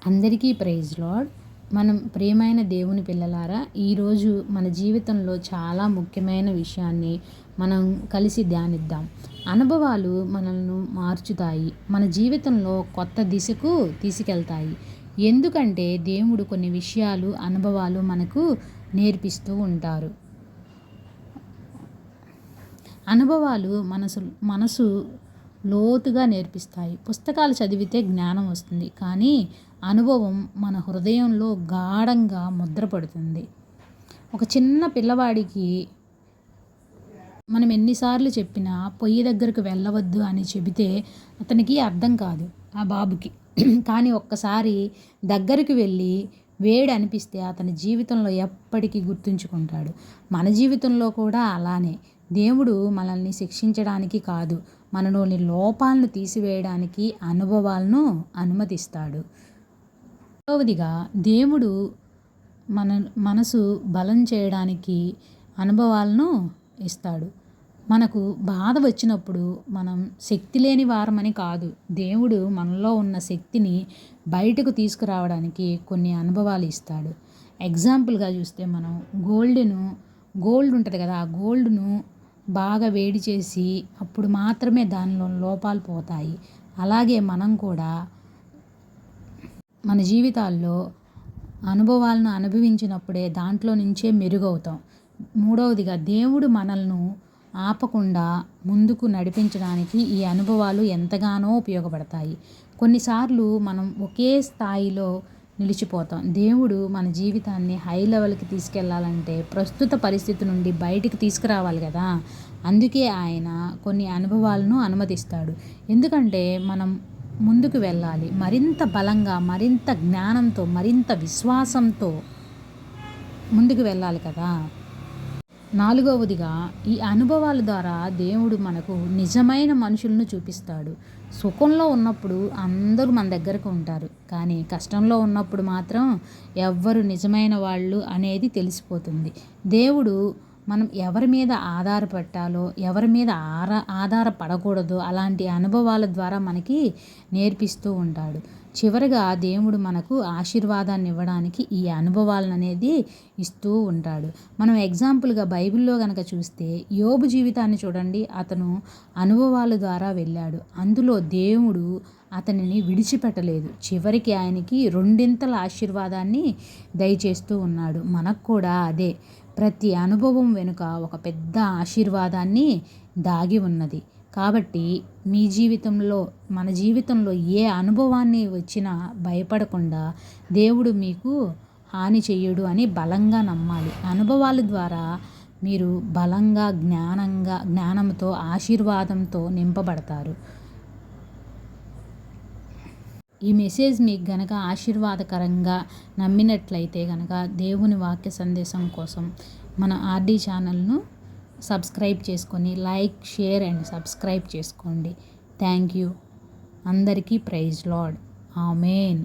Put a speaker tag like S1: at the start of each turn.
S1: అందరికీ praise lord. మనం ప్రియమైన దేవుని పిల్లలారా, ఈరోజు మన జీవితంలో చాలా ముఖ్యమైన విషయాన్ని మనం కలిసి ధ్యానిద్దాం. అనుభవాలు మనల్ని మార్చుతాయి, మన జీవితంలో కొత్త దిశకు తీసుకెళ్తాయి. ఎందుకంటే దేవుడు కొన్ని విషయాలు, అనుభవాలు మనకు నేర్పిస్తూ ఉంటారు. అనుభవాలు మనసు లోతుగా నేర్పిస్తాయి. పుస్తకాలు చదివితే జ్ఞానం వస్తుంది, కానీ అనుభవం మన హృదయంలో గాఢంగా ముద్రపడుతుంది. ఒక చిన్న పిల్లవాడికి మనం ఎన్నిసార్లు చెప్పినా పొయ్యి దగ్గరకు వెళ్ళవద్దు అని చెబితే అతనికి అర్థం కాదు, ఆ బాబుకి. కానీ ఒక్కసారి దగ్గరికి వెళ్ళి వేడి అనిపిస్తే అతని జీవితంలో ఎప్పటికీ గుర్తుంచుకుంటాడు. మన జీవితంలో కూడా అలానే దేవుడు మనల్ని శిక్షించడానికి కాదు, మనలోని లోపాలను తీసివేయడానికి అనుభవాలను అనుమతిస్తాడు. రెండవదిగా, దేవుడు మనసు బలం చేయడానికి అనుభవాలను ఇస్తాడు. మనకు బాధ వచ్చినప్పుడు మనం శక్తి లేని వారమని కాదు, దేవుడు మనలో ఉన్న శక్తిని బయటకు తీసుకురావడానికి కొన్ని అనుభవాలు ఇస్తాడు. ఎగ్జాంపుల్గా చూస్తే మనం గోల్డ్ ఉంటుంది కదా, ఆ గోల్డ్ను బాగా వేడి చేసి అప్పుడు మాత్రమే దానిలో లోపాలు పోతాయి. అలాగే మనం కూడా మన జీవితాల్లో అనుభవాలను అనుభవించినప్పుడే దాంట్లో నుంచే మెరుగవుతాం. మూడవదిగా, దేవుడు మనల్ని ఆపకుండా ముందుకు నడిపించడానికి ఈ అనుభవాలు ఎంతగానో ఉపయోగపడతాయి. కొన్నిసార్లు మనం ఒకే స్థాయిలో నిలిచిపోతాం. దేవుడు మన జీవితాన్ని హై లెవెల్కి తీసుకెళ్లాలంటే ప్రస్తుత పరిస్థితి నుండి బయటికి తీసుకురావాలి కదా. అందుకే ఆయన కొన్ని అనుభవాలను అనుమతిస్తాడు. ఎందుకంటే మనం ముందుకు వెళ్ళాలి, మరింత బలంగా, మరింత జ్ఞానంతో, మరింత విశ్వాసంతో ముందుకు వెళ్ళాలి కదా. నాలుగవదిగా, ఈ అనుభవాల ద్వారా దేవుడు మనకు నిజమైన మనుషులను చూపిస్తాడు. సుఖంలో ఉన్నప్పుడు అందరూ మన దగ్గరకు ఉంటారు, కానీ కష్టంలో ఉన్నప్పుడు మాత్రం ఎవ్వరు నిజమైన వాళ్ళు అనేది తెలిసిపోతుంది. దేవుడు మనం ఎవరి మీద ఆధారపడాలో, ఎవరి మీద ఆధారపడకూడదో అలాంటి అనుభవాల ద్వారా మనకి నేర్పిస్తూ ఉంటాడు. చివరిగా, దేవుడు మనకు ఆశీర్వాదాన్ని ఇవ్వడానికి ఈ అనుభవాలను అనేది ఇస్తూ ఉంటాడు. మనం ఎగ్జాంపుల్గా బైబిల్లో కనుక చూస్తే యోబు జీవితాన్ని చూడండి. అతను అనుభవాల ద్వారా వెళ్ళాడు, అందులో దేవుడు అతనిని విడిచిపెట్టలేదు. చివరికి ఆయనకి రెండింతల ఆశీర్వాదాన్ని దయచేస్తూ ఉన్నాడు. మనకు కూడా అదే, ప్రతి అనుభవం వెనుక ఒక పెద్ద ఆశీర్వాదాన్ని దాగి ఉన్నది. కాబట్టి మీ జీవితంలో, మన జీవితంలో ఏ అనుభవాన్ని వచ్చినా భయపడకుండా దేవుడు మీకు హాని చెయ్యడు అని బలంగా నమ్మాలి. అనుభవాల ద్వారా మీరు బలంగా, జ్ఞానంతో, ఆశీర్వాదంతో నింపబడతారు. ఈ మెసేజ్ మీకు గనక ఆశీర్వాదకరంగా నమ్మినట్లయితే గనక దేవుని వాక్య సందేశం కోసం మన ఆర్డీ ఛానల్ను సబ్స్క్రైబ్ చేసుకొని లైక్, షేర్ అండ్ సబ్స్క్రైబ్ చేసుకోండి. Thank you. అందరికీ ప్రైజ్ లార్డ్. ఆమేన్.